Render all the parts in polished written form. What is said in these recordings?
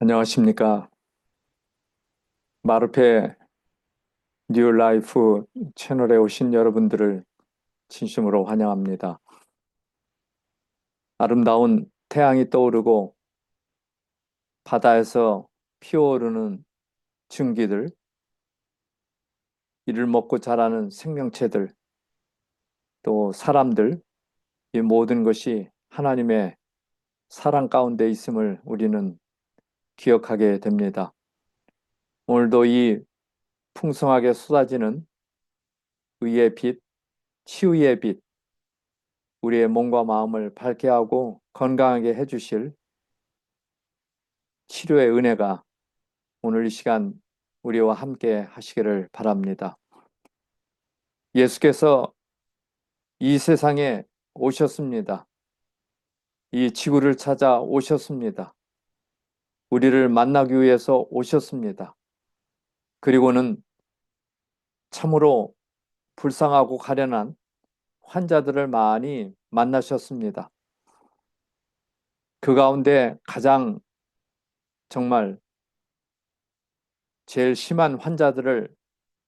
안녕하십니까. 마르페 뉴라이프 채널에 오신 여러분들을 진심으로 환영합니다. 아름다운 태양이 떠오르고 바다에서 피어오르는 증기들, 이를 먹고 자라는 생명체들, 또 사람들, 이 모든 것이 하나님의 사랑 가운데 있음을 우리는 기억하게 됩니다. 오늘도 이 풍성하게 쏟아지는 의의 빛, 치유의 빛, 우리의 몸과 마음을 밝게 하고 건강하게 해주실 치료의 은혜가 오늘 이 시간 우리와 함께 하시기를 바랍니다. 예수께서 이 세상에 오셨습니다. 이 지구를 찾아 오셨습니다. 우리를 만나기 위해서 오셨습니다. 그리고는 참으로 불쌍하고 가련한 환자들을 많이 만나셨습니다. 그 가운데 가장 정말 제일 심한 환자들을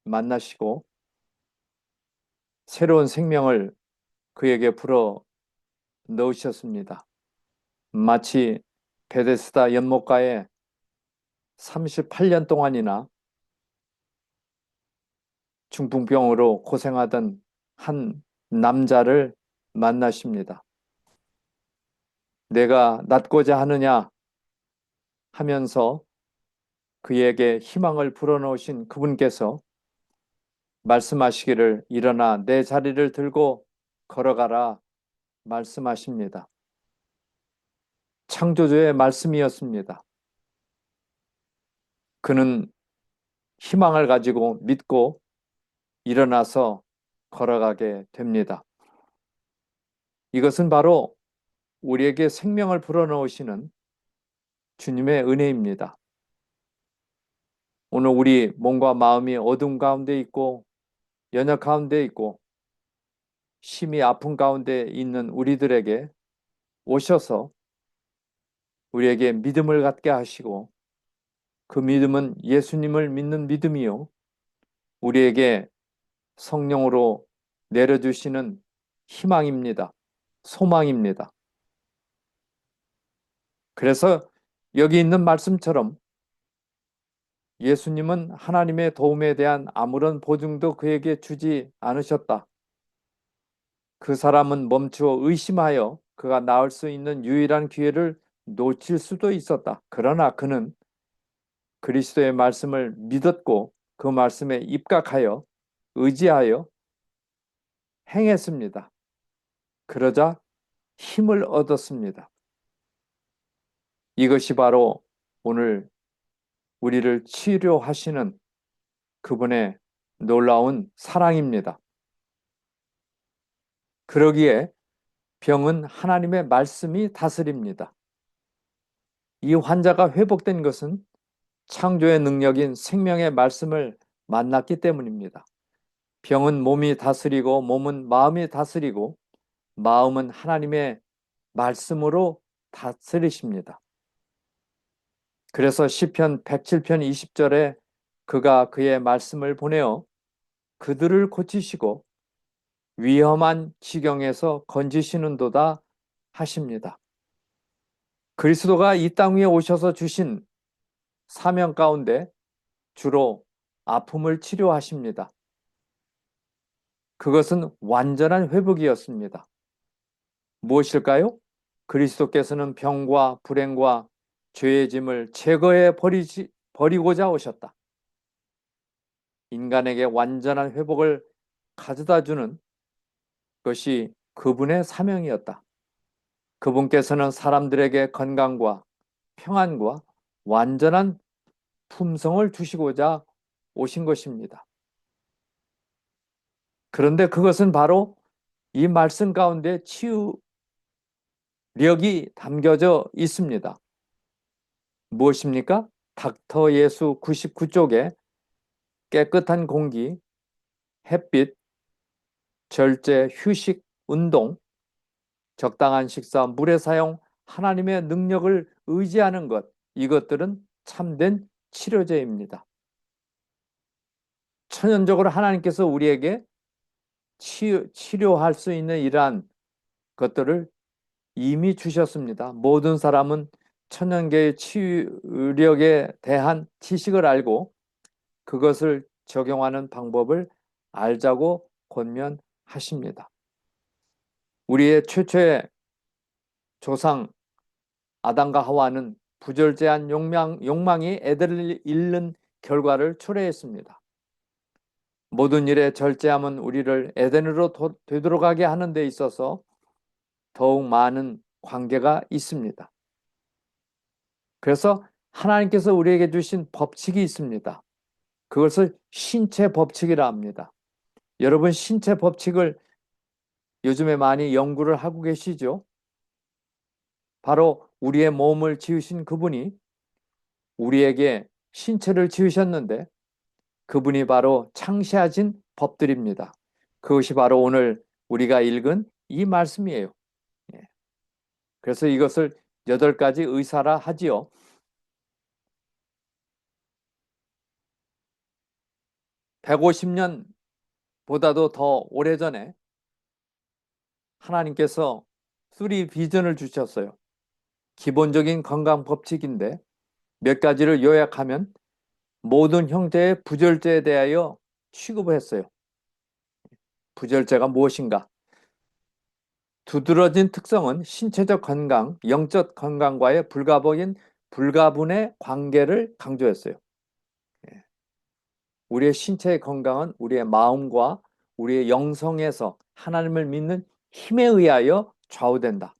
만나시고 새로운 생명을 그에게 불어 넣으셨습니다. 마치 베데스다 연못가에 38년 동안이나 중풍병으로 고생하던 한 남자를 만나십니다. 내가 낫고자 하느냐 하면서 그에게 희망을 불어넣으신 그분께서 말씀하시기를 일어나 내 자리를 들고 걸어가라 말씀하십니다. 창조주의 말씀이었습니다. 그는 희망을 가지고 믿고 일어나서 걸어가게 됩니다. 이것은 바로 우리에게 생명을 불어넣으시는 주님의 은혜입니다. 오늘 우리 몸과 마음이 어둠 가운데 있고 연약 가운데 있고 심히 아픈 가운데 있는 우리들에게 오셔서 우리에게 믿음을 갖게 하시고 그 믿음은 예수님을 믿는 믿음이요 우리에게 성령으로 내려주시는 희망입니다. 소망입니다. 그래서 여기 있는 말씀처럼 예수님은 하나님의 도움에 대한 아무런 보증도 그에게 주지 않으셨다. 그 사람은 멈추어 의심하여 그가 나을 수 있는 유일한 기회를 놓칠 수도 있었다. 그러나 그는 그리스도의 말씀을 믿었고 그 말씀에 입각하여 의지하여 행했습니다. 그러자 힘을 얻었습니다. 이것이 바로 오늘 우리를 치료하시는 그분의 놀라운 사랑입니다. 그러기에 병은 하나님의 말씀이 다스립니다. 이 환자가 회복된 것은 창조의 능력인 생명의 말씀을 만났기 때문입니다. 병은 몸이 다스리고 몸은 마음이 다스리고 마음은 하나님의 말씀으로 다스리십니다. 그래서 시편 107편 20절에 그가 그의 말씀을 보내어 그들을 고치시고 위험한 지경에서 건지시는도다 하십니다. 그리스도가 이 땅 위에 오셔서 주신 사명 가운데 주로 아픔을 치료하십니다. 그것은 완전한 회복이었습니다. 무엇일까요? 그리스도께서는 병과 불행과 죄의 짐을 제거해 버리고자 오셨다. 인간에게 완전한 회복을 가져다 주는 것이 그분의 사명이었다. 그분께서는 사람들에게 건강과 평안과 완전한 품성을 주시고자 오신 것입니다. 그런데 그것은 바로 이 말씀 가운데 치유력이 담겨져 있습니다. 무엇입니까? 닥터 예수 99쪽에 깨끗한 공기, 햇빛, 절제, 휴식, 운동, 적당한 식사, 물의 사용, 하나님의 능력을 의지하는 것, 이것들은 참된 치료제입니다. 천연적으로 하나님께서 우리에게 치료할 수 있는 이러한 것들을 이미 주셨습니다. 모든 사람은 천연계의 치유력에 대한 지식을 알고 그것을 적용하는 방법을 알자고 권면하십니다. 우리의 최초의 조상 아담과 하와는 부절제한 욕망이 에덴을 잃는 결과를 초래했습니다. 모든 일에 절제함은 우리를 에덴으로 되돌아가게 하는 데 있어서 더욱 많은 관계가 있습니다. 그래서 하나님께서 우리에게 주신 법칙이 있습니다. 그것을 신체 법칙이라 합니다. 여러분, 신체 법칙을 요즘에 많이 연구를 하고 계시죠? 바로 우리의 몸을 지으신 그분이 우리에게 신체를 지으셨는데 그분이 바로 창시하신 법들입니다. 그것이 바로 오늘 우리가 읽은 이 말씀이에요. 그래서 이것을 8가지 의사라 하지요. 150년보다도 더 오래전에 하나님께서 3 비전을 주셨어요. 기본적인 건강 법칙인데 몇 가지를 요약하면 모든 형제의 부절제에 대하여 취급을 했어요. 부절제가 무엇인가? 두드러진 특성은 신체적 건강, 영적 건강과의 불가분의 관계를 강조했어요. 우리의 신체의 건강은 우리의 마음과 우리의 영성에서 하나님을 믿는 힘에 의하여 좌우된다.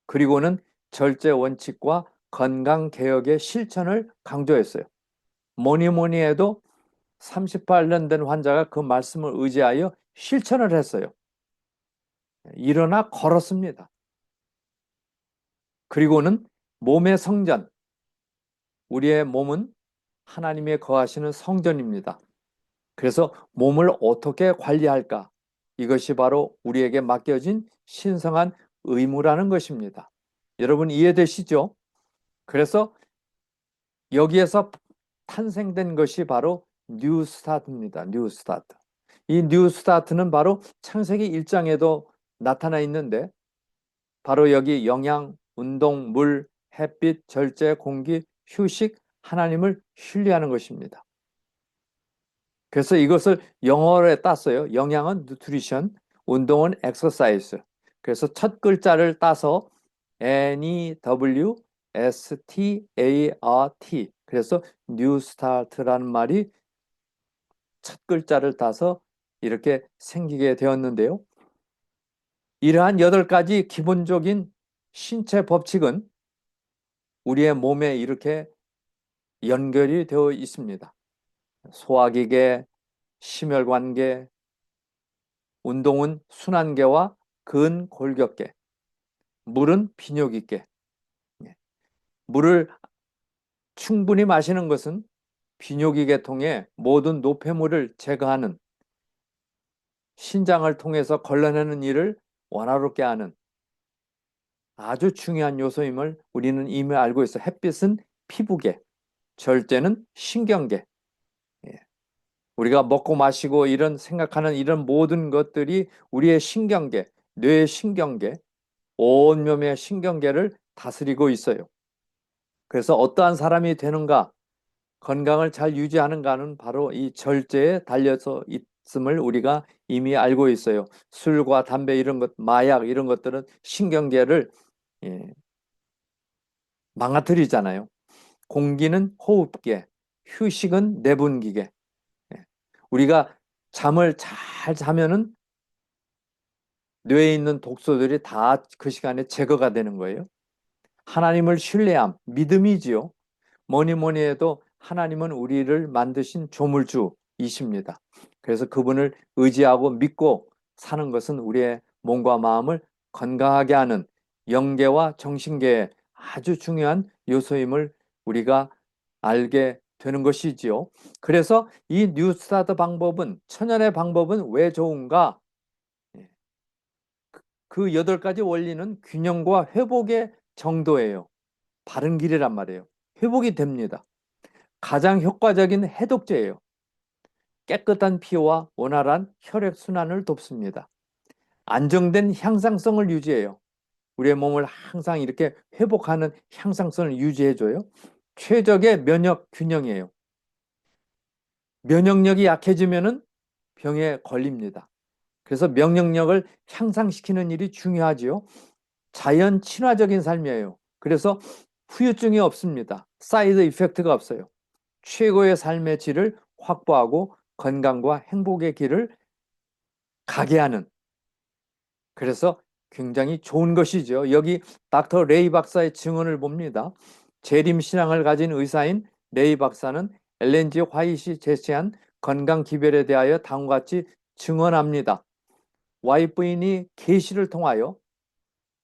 그리고는 절제 원칙과 건강 개혁의 실천을 강조했어요. 뭐니 해도 38년 된 환자가 그 말씀을 의지하여 실천을 했어요. 일어나 걸었습니다. 그리고는 몸의 성전, 우리의 몸은 하나님의 거하시는 성전입니다. 그래서 몸을 어떻게 관리할까? 이것이 바로 우리에게 맡겨진 신성한 의무라는 것입니다. 여러분 이해되시죠? 그래서 여기에서 탄생된 것이 바로 뉴 스타트입니다. 뉴 스타트. 이 뉴 스타트는 바로 창세기 1장에도 나타나 있는데 바로 여기 영양, 운동, 물, 햇빛, 절제, 공기, 휴식, 하나님을 신뢰하는 것입니다. 그래서 이것을 영어로 땄어요. 영양은 nutrition, 운동은 exercise. 그래서 첫 글자를 따서 NEWSTART. 그래서 new start라는 말이 첫 글자를 따서 이렇게 생기게 되었는데요. 이러한 8가지 기본적인 신체 법칙은 우리의 몸에 이렇게 연결이 되어 있습니다. 소화기계, 심혈관계, 운동은 순환계와 근골격계, 물은 비뇨기계. 물을 충분히 마시는 것은 비뇨기계통에 모든 노폐물을 제거하는, 신장을 통해서 걸러내는 일을 원활하게 하는 아주 중요한 요소임을 우리는 이미 알고 있어. 햇빛은 피부계, 절제는 신경계. 우리가 먹고 마시고 이런 생각하는 이런 모든 것들이 우리의 신경계, 뇌의 신경계, 온몸의 신경계를 다스리고 있어요. 그래서 어떠한 사람이 되는가, 건강을 잘 유지하는가는 바로 이 절제에 달려서 있음을 우리가 이미 알고 있어요. 술과 담배 이런 것, 마약 이런 것들은 신경계를 망가뜨리잖아요. 공기는 호흡계, 휴식은 내분기계. 우리가 잠을 잘 자면은 뇌에 있는 독소들이 다 그 시간에 제거가 되는 거예요. 하나님을 신뢰함, 믿음이지요. 뭐니 해도 하나님은 우리를 만드신 조물주이십니다. 그래서 그분을 의지하고 믿고 사는 것은 우리의 몸과 마음을 건강하게 하는 영계와 정신계의 아주 중요한 요소임을 우리가 알게 되는 것이지요. 그래서 이 뉴스타트 방법은, 천연의 방법은 왜 좋은가? 그 8가지 원리는 균형과 회복의 정도예요. 바른 길이란 말이에요. 회복이 됩니다. 가장 효과적인 해독제예요. 깨끗한 피와 원활한 혈액순환을 돕습니다. 안정된 향상성을 유지해요. 우리의 몸을 항상 이렇게 회복하는 향상성을 유지해줘요. 최적의 면역 균형이에요. 면역력이 약해지면 병에 걸립니다. 그래서 면역력을 향상시키는 일이 중요하지요. 자연 친화적인 삶이에요. 그래서 후유증이 없습니다. 사이드 이펙트가 없어요. 최고의 삶의 질을 확보하고 건강과 행복의 길을 가게 하는, 그래서 굉장히 좋은 것이죠. 여기 닥터 레이 박사의 증언을 봅니다. 재림 신앙을 가진 의사인 레이 박사는 엘렌지 화이트이 제시한 건강 기별에 대하여 다음과 같이 증언합니다. 와이프인이 계시를 통하여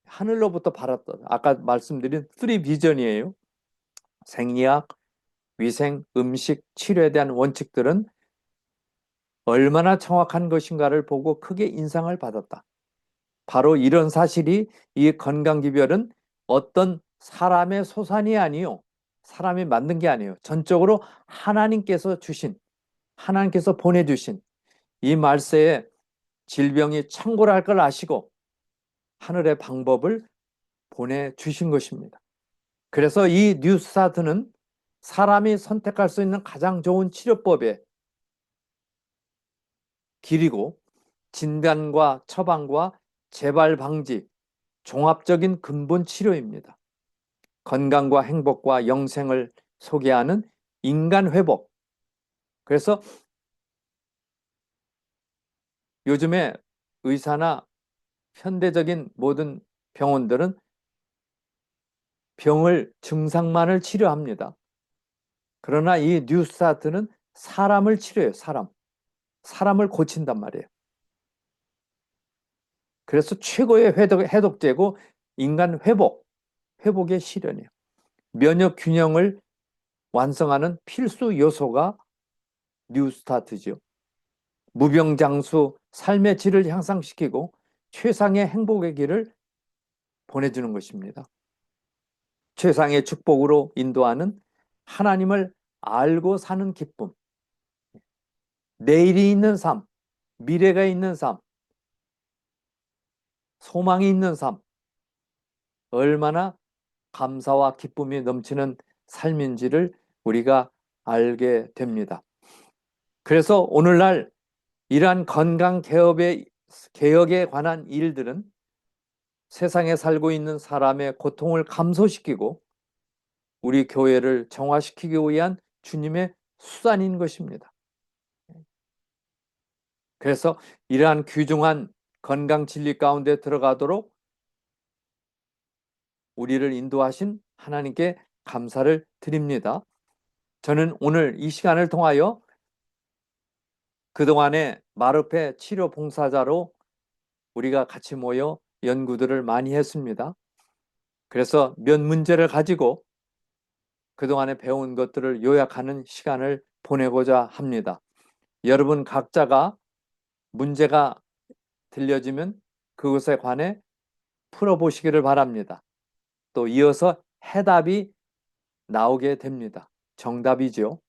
하늘로부터 받았던, 아까 말씀드린 3 비전이에요. 생리학, 위생, 음식, 치료에 대한 원칙들은 얼마나 정확한 것인가를 보고 크게 인상을 받았다. 바로 이런 사실이, 이 건강기별은 어떤 사람의 소산이 아니요, 사람이 만든 게 아니에요. 전적으로 하나님께서 주신, 하나님께서 보내주신 이 말세에 질병이 창궐할 걸 아시고 하늘의 방법을 보내주신 것입니다. 그래서 이 뉴스타트는 사람이 선택할 수 있는 가장 좋은 치료법의 길이고, 진단과 처방과 재발 방지, 종합적인 근본 치료입니다. 건강과 행복과 영생을 소개하는 인간 회복. 그래서 요즘에 의사나 현대적인 모든 병원들은 병을, 증상만을 치료합니다. 그러나 이 뉴스타트는 사람을 치료해요. 사람을 고친단 말이에요. 그래서 최고의 해독제고 인간 회복의 실현이에요. 면역 균형을 완성하는 필수 요소가 뉴스타트죠. 무병장수 삶의 질을 향상시키고 최상의 행복의 길을 보내주는 것입니다. 최상의 축복으로 인도하는 하나님을 알고 사는 기쁨, 내일이 있는 삶, 미래가 있는 삶, 소망이 있는 삶, 얼마나 감사와 기쁨이 넘치는 삶인지를 우리가 알게 됩니다. 그래서 오늘날 이러한 건강 개혁에 관한 일들은 세상에 살고 있는 사람의 고통을 감소시키고 우리 교회를 정화시키기 위한 주님의 수단인 것입니다. 그래서 이러한 귀중한 건강 진리 가운데 들어가도록 우리를 인도하신 하나님께 감사를 드립니다. 저는 오늘 이 시간을 통하여 그동안에 마르페 치료 봉사자로 우리가 같이 모여 연구들을 많이 했습니다. 그래서 몇 문제를 가지고 그동안에 배운 것들을 요약하는 시간을 보내고자 합니다. 여러분 각자가 문제가 들려지면 그것에 관해 풀어보시기를 바랍니다. 또 이어서 해답이 나오게 됩니다. 정답이죠.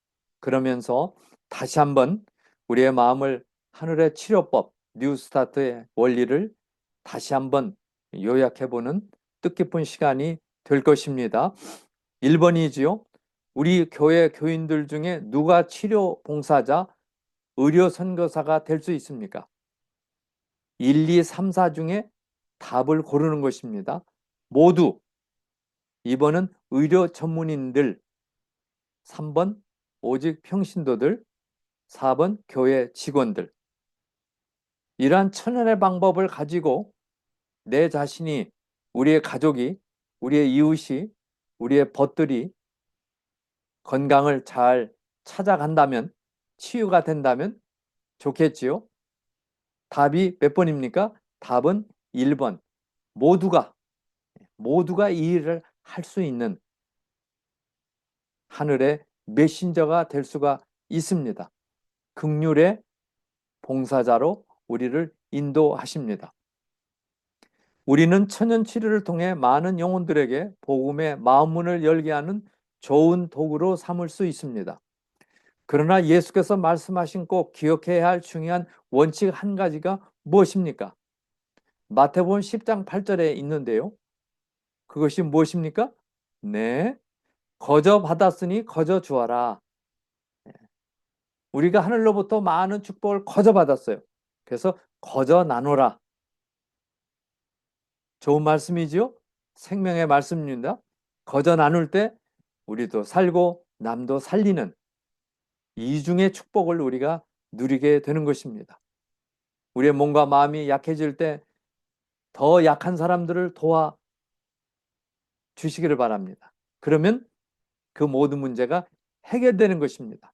그러면서 다시 한번 우리의 마음을 하늘의 치료법, 뉴스타트의 원리를 다시 한번 요약해보는 뜻깊은 시간이 될 것입니다. 1번이지요. 우리 교회 교인들 중에 누가 치료 봉사자, 의료 선교사가 될 수 있습니까? 1, 2, 3, 4 중에 답을 고르는 것입니다. 모두. 2번은 의료 전문인들, 3번 오직 평신도들, 4번 교회 직원들. 이러한 천연의 방법을 가지고 내 자신이, 우리의 가족이, 우리의 이웃이, 우리의 벗들이 건강을 잘 찾아간다면, 치유가 된다면 좋겠지요. 답이 몇 번입니까? 답은 1번. 모두가 이 일을 할 수 있는 하늘의 메신저가 될 수가 있습니다. 긍휼의 봉사자로 우리를 인도하십니다. 우리는 천연치료를 통해 많은 영혼들에게 복음의 마음문을 열게 하는 좋은 도구로 삼을 수 있습니다. 그러나 예수께서 말씀하신 꼭 기억해야 할 중요한 원칙 한 가지가 무엇입니까? 마태복음 10장 8절에 있는데요. 그것이 무엇입니까? 네, 거저 받았으니 거저 주어라. 우리가 하늘로부터 많은 축복을 거저 받았어요. 그래서 거저 나누라. 좋은 말씀이지요? 생명의 말씀입니다. 거저 나눌 때 우리도 살고 남도 살리는 이중의 축복을 우리가 누리게 되는 것입니다. 우리의 몸과 마음이 약해질 때 더 약한 사람들을 도와 주시기를 바랍니다. 그러면 그 모든 문제가 해결되는 것입니다.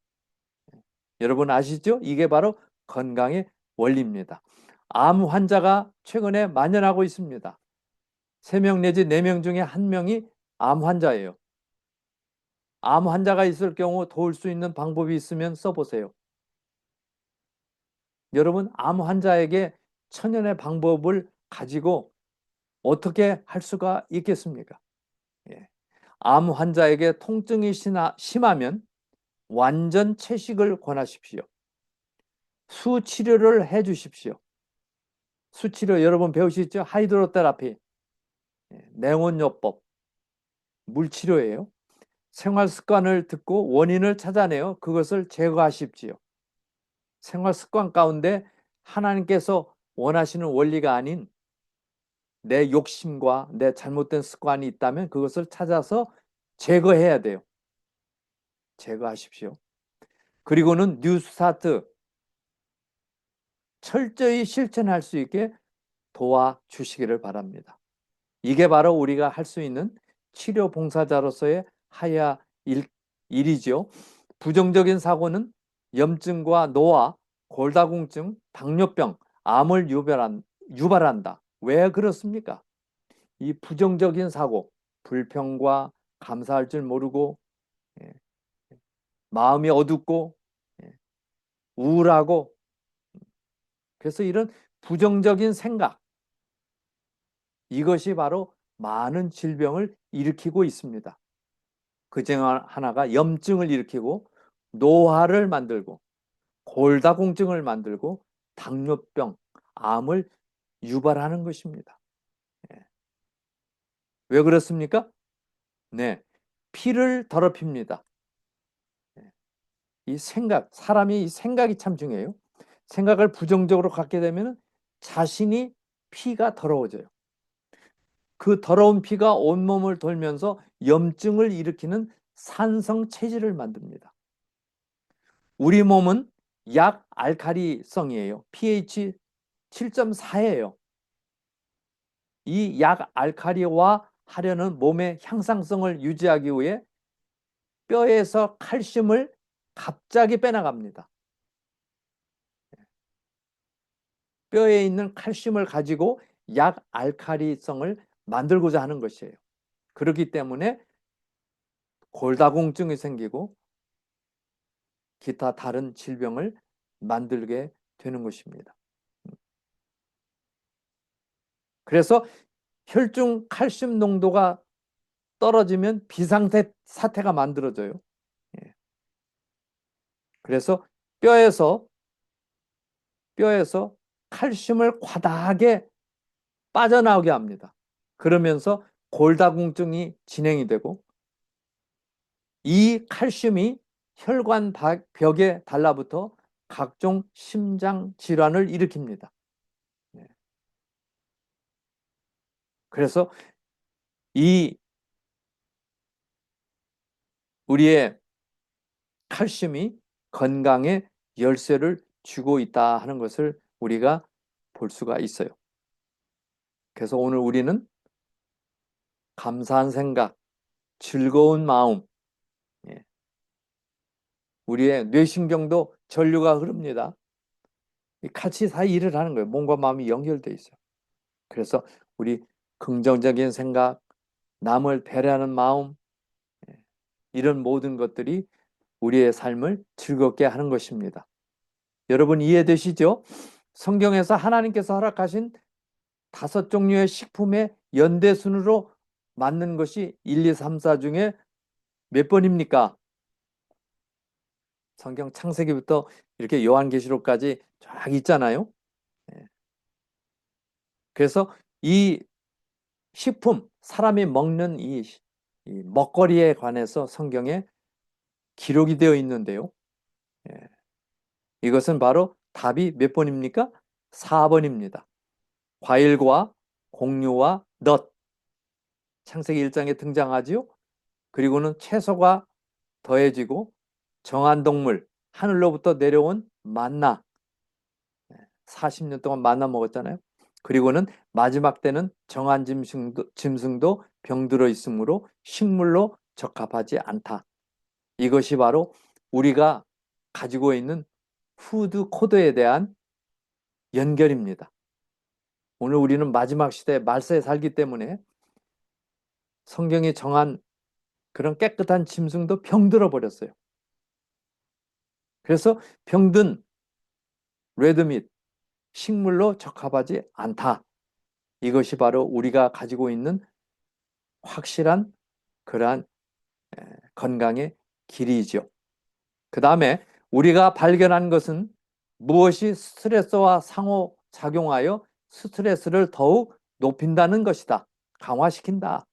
여러분 아시죠? 이게 바로 건강의 원리입니다. 암 환자가 최근에 만연하고 있습니다. 3명 내지 4명 중에 1명이 암 환자예요. 암 환자가 있을 경우 도울 수 있는 방법이 있으면 써보세요. 여러분, 암 환자에게 천연의 방법을 가지고 어떻게 할 수가 있겠습니까? 예. 암 환자에게 통증이 심하면 완전 채식을 권하십시오. 수치료를 해 주십시오. 수치료 여러분 배우시죠? 하이드로테라피, 냉온요법, 물치료예요. 생활 습관을 듣고 원인을 찾아내어 그것을 제거하십시오. 생활 습관 가운데 하나님께서 원하시는 원리가 아닌 내 욕심과 내 잘못된 습관이 있다면 그것을 찾아서 제거해야 돼요. 제거하십시오. 그리고는 뉴 스타트, 철저히 실천할 수 있게 도와주시기를 바랍니다. 이게 바로 우리가 할 수 있는 치료 봉사자로서의 하야 일이죠. 부정적인 사고는 염증과 노화, 골다공증, 당뇨병, 암을 유발한다. 왜 그렇습니까? 이 부정적인 사고, 불평과 감사할 줄 모르고, 예, 마음이 어둡고, 예, 우울하고, 그래서 이런 부정적인 생각, 이것이 바로 많은 질병을 일으키고 있습니다. 그 중 하나가 염증을 일으키고 노화를 만들고 골다공증을 만들고 당뇨병, 암을 유발하는 것입니다. 왜 그렇습니까? 네, 피를 더럽힙니다. 이 생각, 사람이 이 생각이 참 중요해요. 생각을 부정적으로 갖게 되면 자신이 피가 더러워져요. 그 더러운 피가 온몸을 돌면서 염증을 일으키는 산성 체질을 만듭니다. 우리 몸은 약 알칼리성이에요. pH 7.4예요. 이 약 알칼리화 하려는 몸의 향상성을 유지하기 위해 뼈에서 칼슘을 갑자기 빼나갑니다. 뼈에 있는 칼슘을 가지고 약 알칼리성을 만들고자 하는 것이에요. 그렇기 때문에 골다공증이 생기고 기타 다른 질병을 만들게 되는 것입니다. 그래서 혈중 칼슘 농도가 떨어지면 비상사태가 만들어져요. 그래서 뼈에서 칼슘을 과다하게 빠져나오게 합니다. 그러면서 골다공증이 진행이 되고 이 칼슘이 혈관 벽에 달라붙어 각종 심장 질환을 일으킵니다. 그래서 이 우리의 칼슘이 건강에 열쇠를 쥐고 있다 하는 것을 우리가 볼 수가 있어요. 그래서 오늘 우리는 감사한 생각, 즐거운 마음, 우리의 뇌신경도 전류가 흐릅니다. 같이 다 일을 하는 거예요. 몸과 마음이 연결돼 있어요. 그래서 우리 긍정적인 생각, 남을 배려하는 마음, 이런 모든 것들이 우리의 삶을 즐겁게 하는 것입니다. 여러분 이해되시죠? 성경에서 하나님께서 허락하신 5종류의 식품의 연대순으로 맞는 것이 1, 2, 3, 4 중에 몇 번입니까? 성경 창세기부터 이렇게 요한계시록까지 쫙 있잖아요. 예. 그래서 이 식품, 사람이 먹는 이 먹거리에 관해서 성경에 기록이 되어 있는데요. 예. 이것은 바로 답이 몇 번입니까? 4번입니다. 과일과 곡류와 넛, 창세기 1장에 등장하지요. 그리고는 채소가 더해지고 정한 동물, 하늘로부터 내려온 만나, 40년 동안 만나 먹었잖아요. 그리고는 마지막 때는 정한 짐승도 병들어 있으므로 식물로 적합하지 않다. 이것이 바로 우리가 가지고 있는 푸드 코드에 대한 연결입니다. 오늘 우리는 마지막 시대 말세에 살기 때문에 성경이 정한 그런 깨끗한 짐승도 병들어 버렸어요. 그래서 병든 레드밋, 식물로 적합하지 않다. 이것이 바로 우리가 가지고 있는 확실한 그러한 건강의 길이죠. 그 다음에 우리가 발견한 것은 무엇이 스트레스와 상호작용하여 스트레스를 더욱 높인다는 것이다. 강화시킨다.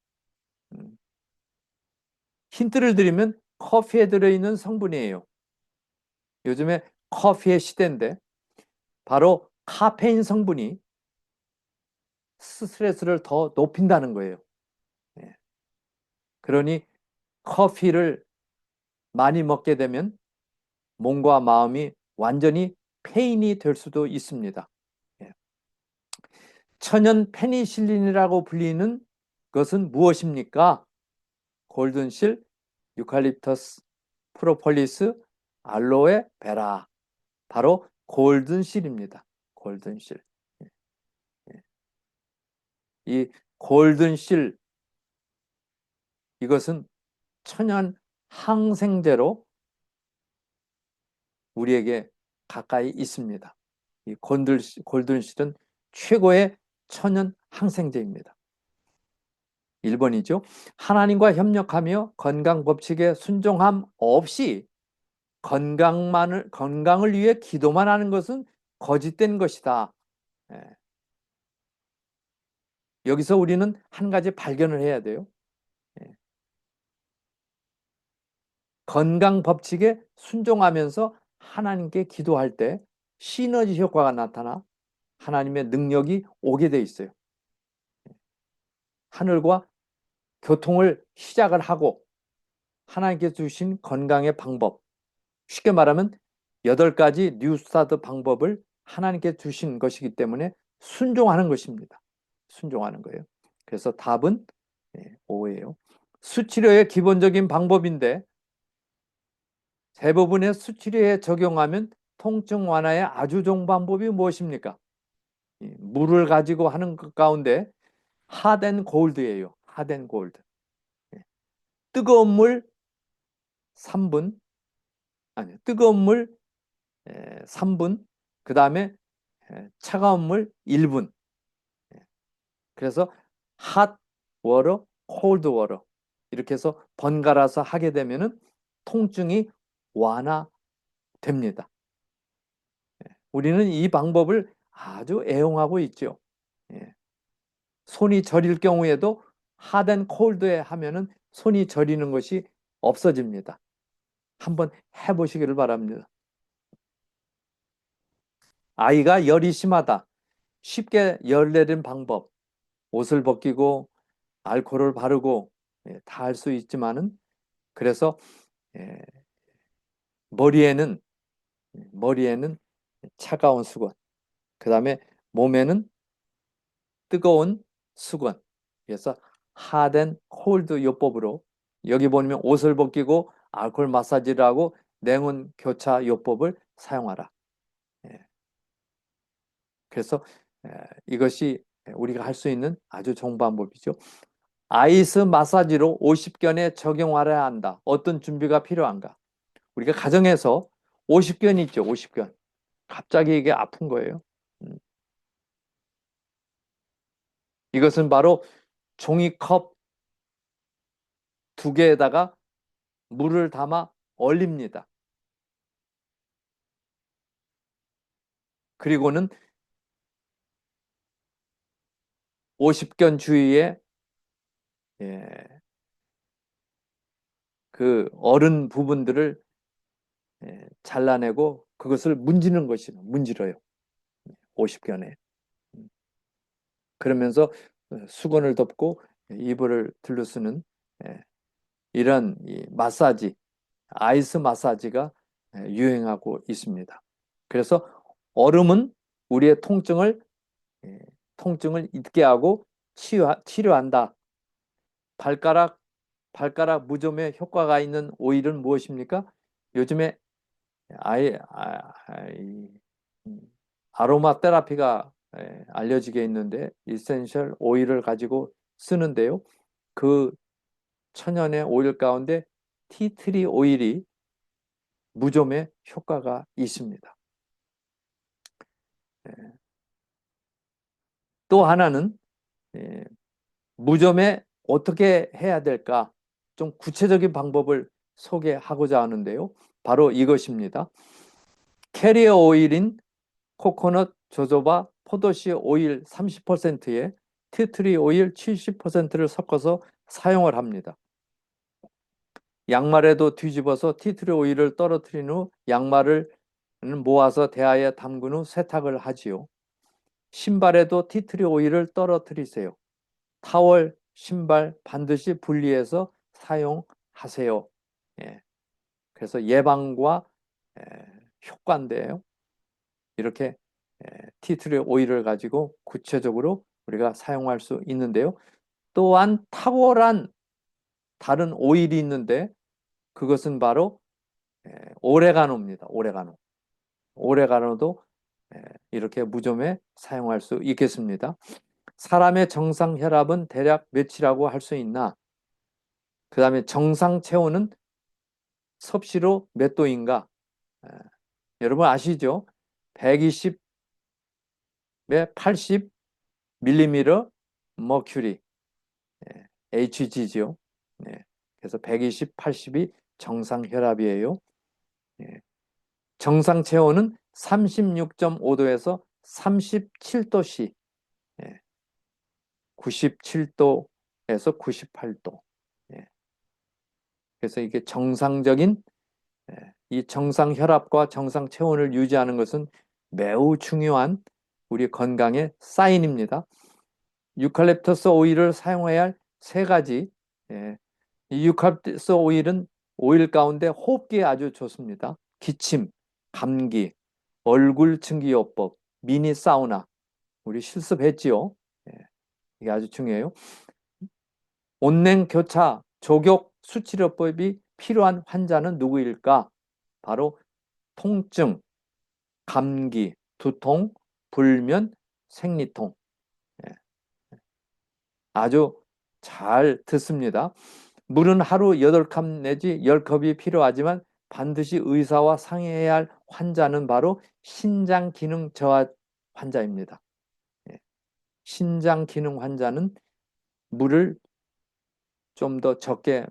힌트를 드리면 커피에 들어있는 성분이에요. 요즘에 커피의 시대인데 바로 카페인 성분이 스트레스를 더 높인다는 거예요. 그러니 커피를 많이 먹게 되면 몸과 마음이 완전히 페인이 될 수도 있습니다. 천연 페니실린이라고 불리는 것은 무엇입니까? 골든실, 유칼립터스, 프로폴리스, 알로에 베라. 바로 골든실입니다. 골든실. 이 골든실, 이것은 천연 항생제로 우리에게 가까이 있습니다. 이 골든실은 최고의 천연 항생제입니다. 1번이죠. 하나님과 협력하며 건강 법칙에 순종함 없이 건강을 위해 기도만 하는 것은 거짓된 것이다. 여기서 우리는 한 가지 발견을 해야 돼요. 건강 법칙에 순종하면서 하나님께 기도할 때 시너지 효과가 나타나 하나님의 능력이 오게 돼 있어요. 하늘과 교통을 시작을 하고 하나님께서 주신 건강의 방법, 쉽게 말하면 8가지 뉴스타트 방법을 하나님께 주신 것이기 때문에 순종하는 것입니다. 순종하는 거예요. 그래서 답은 5예요. 수치료의 기본적인 방법인데 대부분의 수치료에 적용하면 통증 완화의 아주 좋은 방법이 무엇입니까? 물을 가지고 하는 것 가운데 핫앤 골드예요. 핫앤 골드. 뜨거운 물 3분, 아니 뜨거운 물 3분, 그 다음에 차가운 물 1분. 그래서 핫 워러, 콜드 워러 이렇게 해서 번갈아서 하게 되면은 통증이 완화됩니다. 우리는 이 방법을 아주 애용하고 있죠. 손이 저릴 경우에도 핫앤 콜드에 하면은 손이 저리는 것이 없어집니다. 한번 해보시기를 바랍니다. 아이가 열이 심하다. 쉽게 열 내린 방법. 옷을 벗기고 알코올을 바르고 다 할 수 있지만은 그래서 머리에는 차가운 수건, 그 다음에 몸에는 뜨거운 수건. 그래서 핫앤 콜드 요법으로 여기 보면 옷을 벗기고 알코올 마사지를 하고 냉온 교차 요법을 사용하라. 그래서 이것이 우리가 할 수 있는 아주 좋은 방법이죠. 아이스 마사지로 50견에 적용하여야 한다. 어떤 준비가 필요한가? 우리가 가정에서 50견 있죠. 50견. 갑자기 이게 아픈 거예요. 이것은 바로 종이컵 2개에다가 물을 담아 얼립니다. 그리고는 50견 주위에 예, 그 얼은 부분들을 잘라내고 그것을 문지는 것이에요. 문질러요. 50견에. 그러면서 수건을 덮고 이불을 둘러쓰는 예, 이런 마사지, 아이스 마사지가 유행하고 있습니다. 그래서 얼음은 우리의 예, 통증을 잊게 하고 치료한다. 발가락, 발가락 무좀에 효과가 있는 오일은 무엇입니까? 요즘에 아예 음, 아로마 테라피가 알려지게 있는데 이센셜 오일을 가지고 쓰는데요. 그 천연의 오일 가운데 티트리 오일이 무좀에 효과가 있습니다. 또 하나는 무좀에 어떻게 해야 될까? 좀 구체적인 방법을 소개하고자 하는데요. 바로 이것입니다. 캐리어 오일인 코코넛, 조조바, 포도씨 오일 30%에 티트리 오일 70%를 섞어서 사용을 합니다. 양말에도 뒤집어서 티트리 오일을 떨어뜨린 후 양말을 모아서 대야에 담근 후 세탁을 하지요. 신발에도 티트리 오일을 떨어뜨리세요. 타월, 신발 반드시 분리해서 사용하세요. 예. 그래서 예방과 효과인데요. 이렇게 티트리 오일을 가지고 구체적으로 우리가 사용할 수 있는데요. 또한 탁월한 다른 오일이 있는데 그것은 바로 오레가노입니다. 오레가노. 오레가노도 이렇게 무좀에 사용할 수 있겠습니다. 사람의 정상 혈압은 대략 몇이라고 할 수 있나? 그 다음에 정상 체온은 섭씨로 몇 도인가? 여러분 아시죠? 120에 80 밀리미터 머큐리 HG죠. 네. 그래서 120, 80이 정상 혈압이에요. 네. 정상 체온은 36.5도에서 37도씨, 97도에서 98도. 그래서 이게 정상적인 이 정상 혈압과 정상 체온을 유지하는 것은 매우 중요한 우리 건강의 사인입니다. 유칼립터스 오일을 사용해야 할 세 가지. 이 유칼립터스 오일은 오일 가운데 호흡기에 아주 좋습니다. 기침, 감기, 얼굴 증기요법, 미니 사우나. 우리 실습했지요. 이게 아주 중요해요. 온냉 교차, 족욕, 수치료법이 필요한 환자는 누구일까? 바로 통증, 감기, 두통, 불면, 생리통. 아주 잘 듣습니다. 물은 하루 8컵 내지 10컵이 필요하지만 반드시 의사와 상의해야 할 환자는 바로 신장 기능 저하 환자입니다. 신장 기능 환자는 물을 좀 더 적게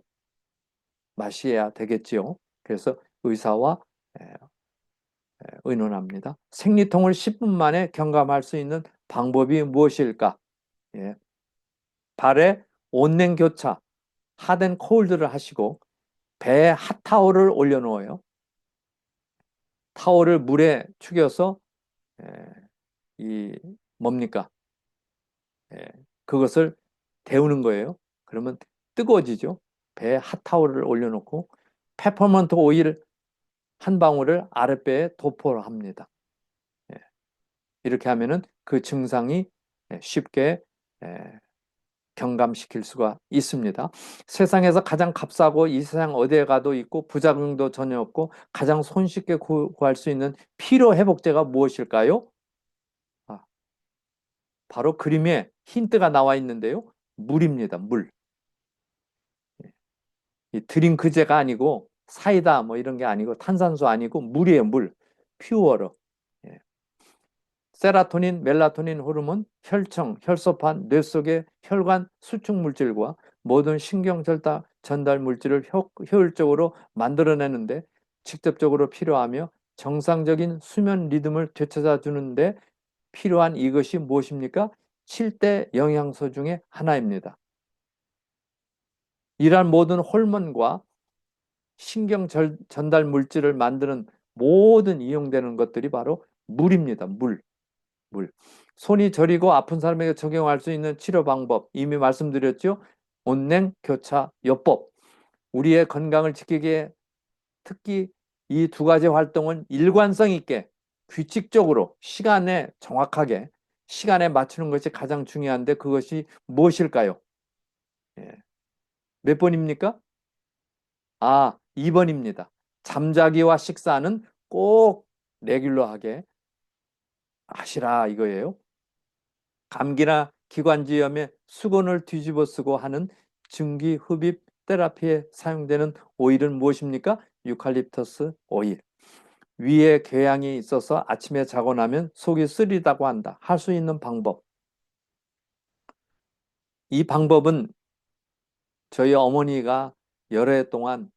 마셔야 되겠지요. 그래서 의사와 의논합니다. 생리통을 10분 만에 경감할 수 있는 방법이 무엇일까? 발에 온냉 교차, 핫앤 콜드를 하시고 배에 핫타올을 올려놓아요. 타올을 물에 축여서 이 뭡니까? 그것을 데우는 거예요. 그러면 뜨거워지죠. 배에 핫타올을 올려놓고 페퍼먼트 오일 한 방울을 아랫배에 도포를 합니다. 이렇게 하면은 그 증상이 쉽게 경감시킬 수가 있습니다. 세상에서 가장 값싸고 이 세상 어디에 가도 있고 부작용도 전혀 없고 가장 손쉽게 구할 수 있는 피로회복제가 무엇일까요? 바로 그림에 힌트가 나와 있는데요. 물입니다. 물. 이 드링크제가 아니고 사이다 뭐 이런 게 아니고 탄산수 아니고 물이에요. 물. 퓨어러. 세라토닌, 멜라토닌 호르몬, 혈청, 혈소판, 뇌 속의 혈관 수축 물질과 모든 신경 전달 물질을 효율적으로 만들어내는데 직접적으로 필요하며 정상적인 수면 리듬을 되찾아 주는데 필요한 이것이 무엇입니까? 7대 영양소 중에 하나입니다. 이러한 모든 호르몬과 신경 전달 물질을 만드는 모든 이용되는 것들이 바로 물입니다. 물. 손이 저리고 아픈 사람에게 적용할 수 있는 치료 방법 이미 말씀드렸죠. 온냉, 교차, 요법. 우리의 건강을 지키기에 특히 이 두 가지 활동은 일관성 있게 규칙적으로 시간에 정확하게 시간에 맞추는 것이 가장 중요한데 그것이 무엇일까요? 예. 몇 번입니까? 2번입니다. 잠자기와 식사는 꼭 레귤러하게 하시라 이거예요. 감기나 기관지염에 수건을 뒤집어 쓰고 하는 증기흡입 테라피에 사용되는 오일은 무엇입니까? 유칼립터스 오일. 위에 궤양이 있어서 아침에 자고 나면 속이 쓰리다고 한다. 할 수 있는 방법. 이 방법은 저희 어머니가 여러 해 동안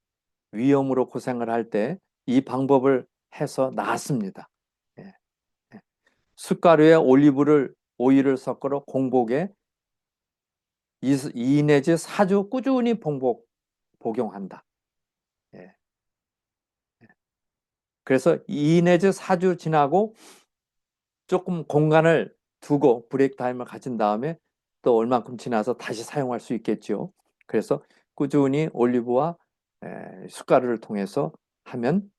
위염으로 고생을 할 때 이 방법을 해서 나았습니다. 예. 숟가루에 오일을 섞어 공복에 2 내지 4주 꾸준히 복용한다. 예. 그래서 2 내지 4주 지나고 조금 공간을 두고 브레이크 타임을 가진 다음에 또 얼만큼 지나서 다시 사용할 수 있겠죠. 그래서 꾸준히 올리브와 숟가루를 통해서 하면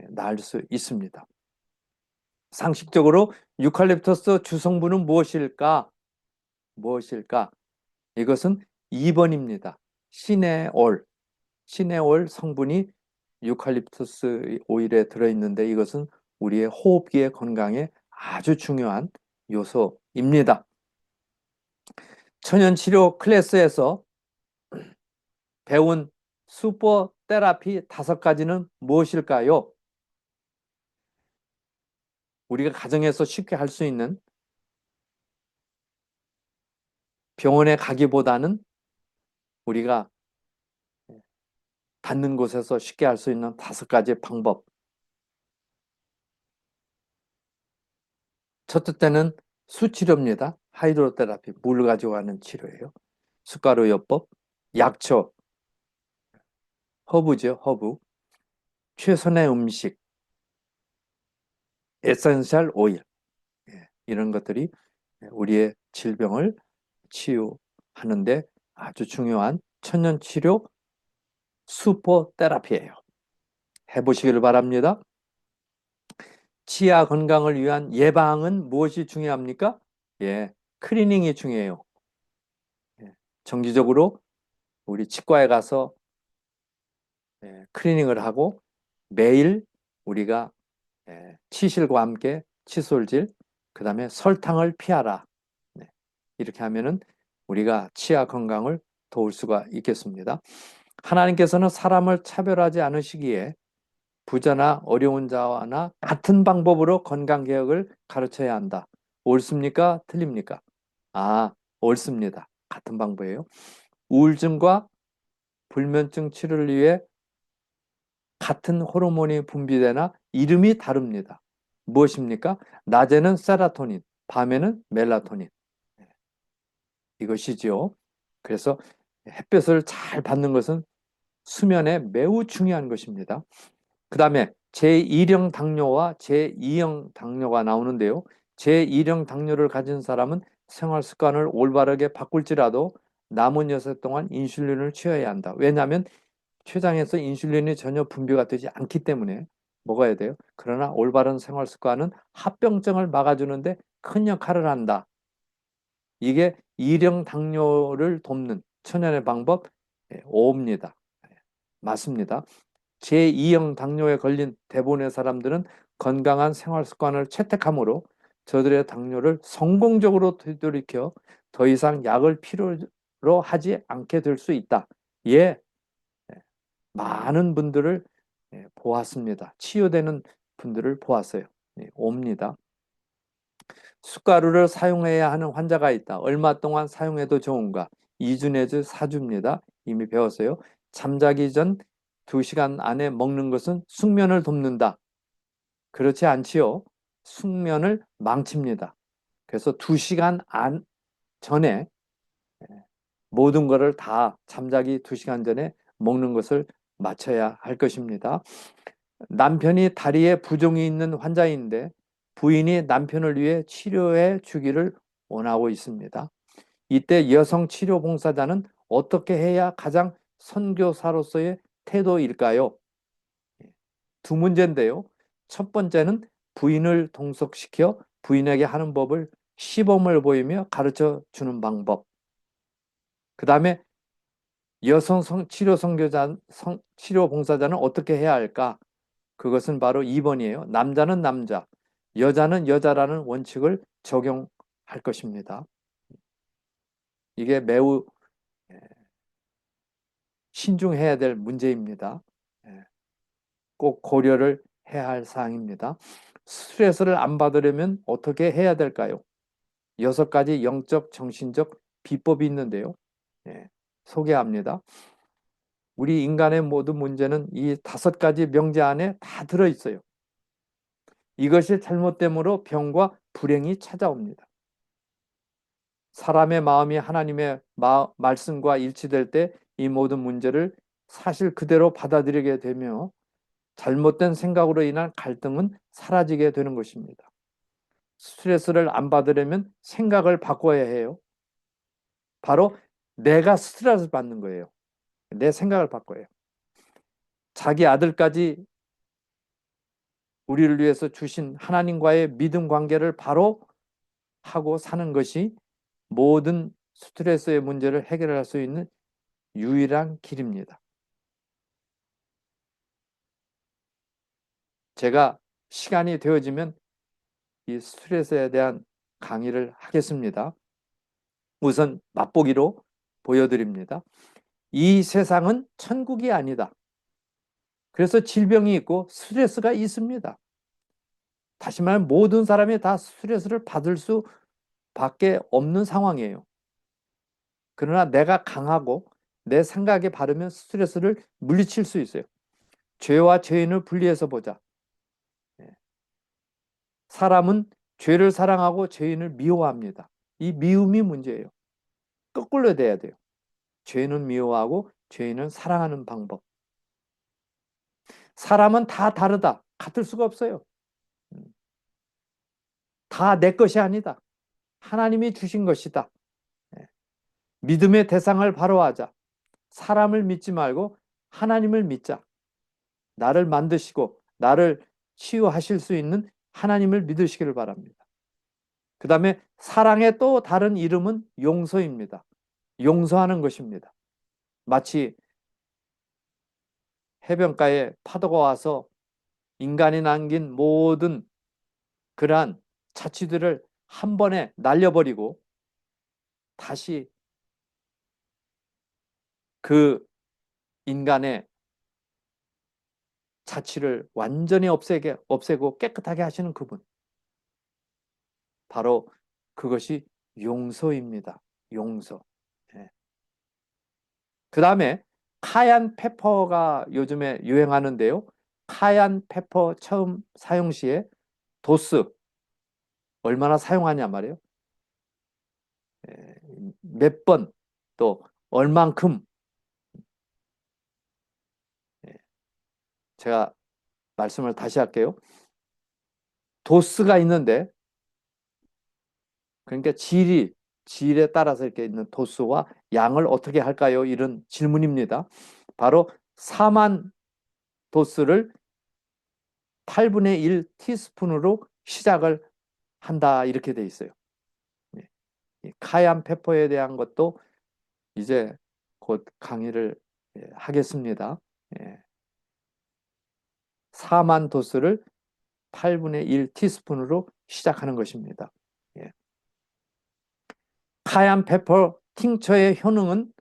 나을 수 있습니다. 상식적으로 유칼립터스 주성분은 무엇일까? 이것은 2번입니다. 시네올. 시네올 성분이 유칼립투스 오일에 들어있는데 이것은 우리의 호흡기의 건강에 아주 중요한 요소입니다. 천연치료 클래스에서 배운 슈퍼 테라피 5가지는 무엇일까요? 우리가 가정에서 쉽게 할 수 있는 병원에 가기보다는 우리가 닿는 곳에서 쉽게 할 수 있는 5가지 방법. 첫째는 수치료입니다. 하이드로테라피, 물 가지고 하는 치료예요. 숟가루요법, 약초, 허브죠, 허브. 최선의 음식, 에센셜 오일. 이런 것들이 우리의 질병을 치유하는데 아주 중요한 천연치료 슈퍼 테라피예요. 해보시기를 바랍니다. 치아 건강을 위한 예방은 무엇이 중요합니까? 클리닝이 중요해요. 정기적으로 우리 치과에 가서 클리닝을 하고 매일 우리가 치실과 함께 칫솔질, 그 다음에 설탕을 피하라. 이렇게 하면은 우리가 치아 건강을 도울 수가 있겠습니다. 하나님께서는 사람을 차별하지 않으시기에 부자나 어려운 자나 같은 방법으로 건강개혁을 가르쳐야 한다. 옳습니까? 틀립니까? 옳습니다. 같은 방법이에요. 우울증과 불면증 치료를 위해 같은 호르몬이 분비되나 이름이 다릅니다. 무엇입니까? 낮에는 세라토닌, 밤에는 멜라토닌. 이것이죠. 그래서 햇볕을 잘 받는 것은 수면에 매우 중요한 것입니다. 그 다음에 제1형 당뇨와 제2형 당뇨가 나오는데요. 제1형 당뇨를 가진 사람은 생활 습관을 올바르게 바꿀지라도 남은 여세 동안 인슐린을 취해야 한다. 왜냐하면 췌장에서 인슐린이 전혀 분비가 되지 않기 때문에 먹어야 돼요. 그러나 올바른 생활 습관은 합병증을 막아주는데 큰 역할을 한다. 이게 2형 당뇨를 돕는 천연의 방법 5입니다. 맞습니다. 제2형 당뇨에 걸린 대부분의 사람들은 건강한 생활 습관을 채택함으로 저들의 당뇨를 성공적으로 되돌이켜 더 이상 약을 필요로 하지 않게 될 수 있다. 많은 분들을 보았습니다. 치유되는 분들을 보았어요. 옵니다. 숟가루를 사용해야 하는 환자가 있다. 얼마 동안 사용해도 좋은가? 2주 내지 4주입니다. 이미 배웠어요. 잠자기 전 2시간 안에 먹는 것은 숙면을 돕는다. 그렇지 않지요. 숙면을 망칩니다. 그래서 2시간 전에 모든 것을 다 잠자기 2시간 전에 먹는 것을 마쳐야 할 것입니다. 남편이 다리에 부종이 있는 환자인데 부인이 남편을 위해 치료해 주기를 원하고 있습니다. 이때 여성 치료 봉사자는 어떻게 해야 가장 선교사로서의 태도일까요? 두 문제인데요. 첫 번째는 부인을 동석시켜 부인에게 하는 법을 시범을 보이며 가르쳐 주는 방법. 그 다음에 여성 치료 봉사자는 어떻게 해야 할까? 그것은 바로 2번이에요. 남자는 남자, 여자는 여자라는 원칙을 적용할 것입니다. 이게 매우 신중해야 될 문제입니다. 꼭 고려를 해야 할 사항입니다. 스트레스를 안 받으려면 어떻게 해야 될까요? 6가지 영적, 정신적 비법이 있는데요. 소개합니다. 우리 인간의 모든 문제는 이 5가지 명제 안에 다 들어있어요. 이것이 잘못됨으로 병과 불행이 찾아옵니다. 사람의 마음이 하나님의 말씀과 일치될 때 이 모든 문제를 사실 그대로 받아들이게 되며 잘못된 생각으로 인한 갈등은 사라지게 되는 것입니다. 스트레스를 안 받으려면 생각을 바꿔야 해요. 바로 내가 스트레스 받는 거예요. 내 생각을 바꿔요. 자기 아들까지 우리를 위해서 주신 하나님과의 믿음 관계를 바로 하고 사는 것이 모든 스트레스의 문제를 해결할 수 있는 유일한 길입니다. 제가 시간이 되어지면 이 스트레스에 대한 강의를 하겠습니다. 우선 맛보기로 보여드립니다. 이 세상은 천국이 아니다. 그래서 질병이 있고 스트레스가 있습니다. 다시 말하면 모든 사람이 다 스트레스를 받을 수밖에 없는 상황이에요. 그러나 내가 강하고 내 생각에 바르면 스트레스를 물리칠 수 있어요. 죄와 죄인을 분리해서 보자. 사람은 죄를 사랑하고 죄인을 미워합니다. 이 미움이 문제예요. 거꾸로 돼야 돼요. 죄는 미워하고 죄인은 사랑하는 방법. 사람은 다 다르다. 같을 수가 없어요. 다 내 것이 아니다. 하나님이 주신 것이다. 믿음의 대상을 바로 하자. 사람을 믿지 말고 하나님을 믿자. 나를 만드시고 나를 치유하실 수 있는 하나님을 믿으시기를 바랍니다. 그 다음에 사랑의 또 다른 이름은 용서입니다. 용서하는 것입니다. 마치 해변가에 파도가 와서 인간이 남긴 모든 그러한 자취들을 한 번에 날려버리고 다시 그 인간의 자취를 완전히 없애고 깨끗하게 하시는 그분. 바로 그것이 용서입니다. 용서. 그 다음에 카얀 페퍼가 요즘에 유행하는데요. 카얀 페퍼 처음 사용 시에 도스 얼마나 사용하냐 말이에요. 몇 번, 또 얼만큼. 제가 말씀을 다시 할게요. 도스가 있는데, 그러니까 질에 따라서 이렇게 있는 도수와 양을 어떻게 할까요? 이런 질문입니다. 바로 4만 도수를 8분의 1 티스푼으로 시작을 한다 이렇게 돼 있어요. 카얀 페퍼에 대한 것도 이제 곧 강의를 하겠습니다. 4만 도수를 8분의 1 티스푼으로 시작하는 것입니다. 카얀 페퍼 팅처의 효능은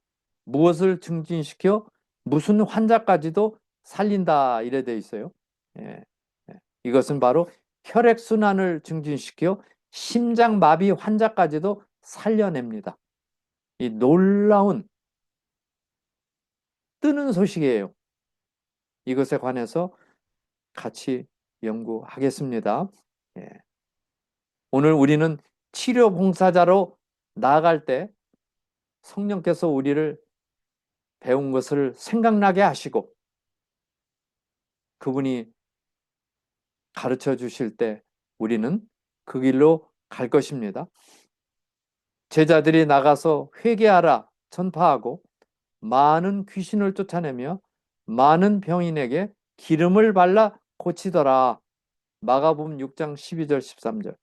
무엇을 증진시켜 무슨 환자까지도 살린다 이래 돼 있어요. 이것은 바로 혈액순환을 증진시켜 심장마비 환자까지도 살려냅니다. 이 놀라운 뜨는 소식이에요. 이것에 관해서 같이 연구하겠습니다. 예. 오늘 우리는 치료 봉사자로 나아갈 때 성령께서 우리를 배운 것을 생각나게 하시고 그분이 가르쳐 주실 때 우리는 그 길로 갈 것입니다. 제자들이 나가서 회개하라 전파하고 많은 귀신을 쫓아내며 많은 병인에게 기름을 발라 고치더라. 마가복음 6장 12절 13절.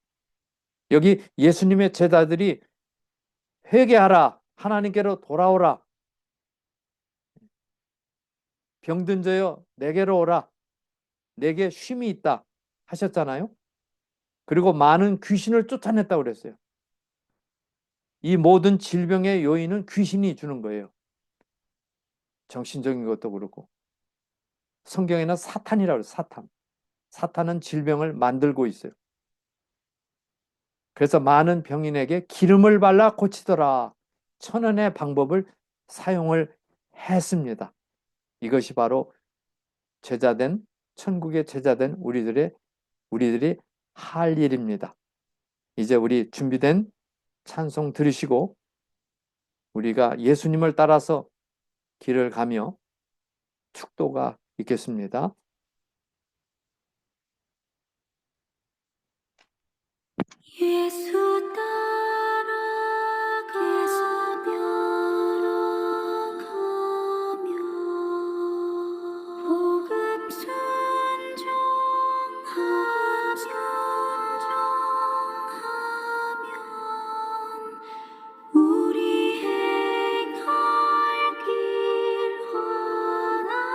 여기 예수님의 제자들이 회개하라, 하나님께로 돌아오라, 병든 자여 내게로 오라, 내게 쉼이 있다 하셨잖아요. 그리고 많은 귀신을 쫓아냈다고 그랬어요. 이 모든 질병의 요인은 귀신이 주는 거예요. 정신적인 것도 그렇고. 성경에는 사탄이라고 해요. 사탄. 사탄은 질병을 만들고 있어요. 그래서 많은 병인에게 기름을 발라 고치더라. 천연의 방법을 사용을 했습니다. 이것이 바로 제자된, 천국의 제자된 우리들이 할 일입니다. 이제 우리 준비된 찬송 들으시고 우리가 예수님을 따라서 길을 가며 축도가 있겠습니다. 예수 따라가며 복음 순종하면 우리 행할 길 환하겠네.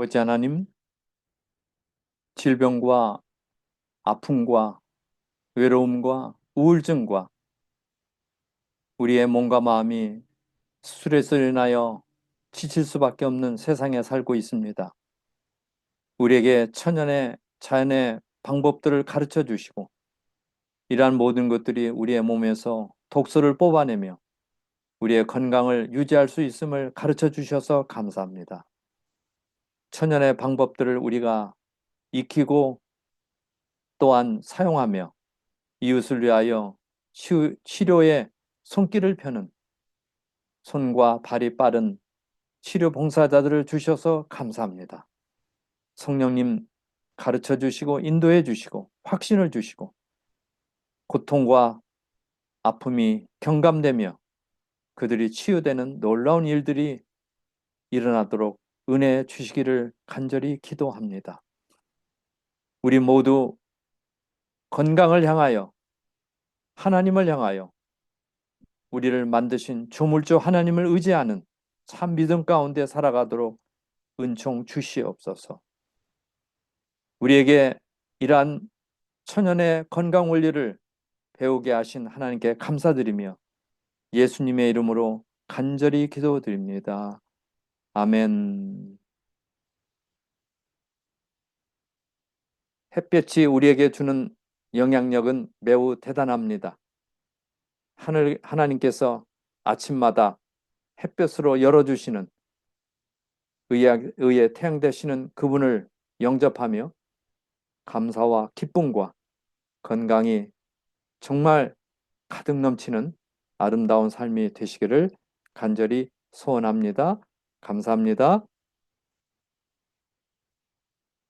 아버지 하나님, 질병과 아픔과 외로움과 우울증과 우리의 몸과 마음이 스트레스로 인하여 지칠 수밖에 없는 세상에 살고 있습니다. 우리에게 천연의 자연의 방법들을 가르쳐 주시고 이러한 모든 것들이 우리의 몸에서 독소를 뽑아내며 우리의 건강을 유지할 수 있음을 가르쳐 주셔서 감사합니다. 천연의 방법들을 우리가 익히고 또한 사용하며 이웃을 위하여 치료에 손길을 펴는 손과 발이 빠른 치료 봉사자들을 주셔서 감사합니다. 성령님 가르쳐 주시고 인도해 주시고 확신을 주시고 고통과 아픔이 경감되며 그들이 치유되는 놀라운 일들이 일어나도록 은혜 주시기를 간절히 기도합니다. 우리 모두 건강을 향하여 하나님을 향하여 우리를 만드신 조물주 하나님을 의지하는 참 믿음 가운데 살아가도록 은총 주시옵소서. 우리에게 이러한 천연의 건강 원리를 배우게 하신 하나님께 감사드리며 예수님의 이름으로 간절히 기도드립니다. 아멘. 햇볕이 우리에게 주는 영향력은 매우 대단합니다. 하나님께서 아침마다 햇볕으로 열어주시는 의의 태양 되시는 그분을 영접하며 감사와 기쁨과 건강이 정말 가득 넘치는 아름다운 삶이 되시기를 간절히 소원합니다. 감사합니다.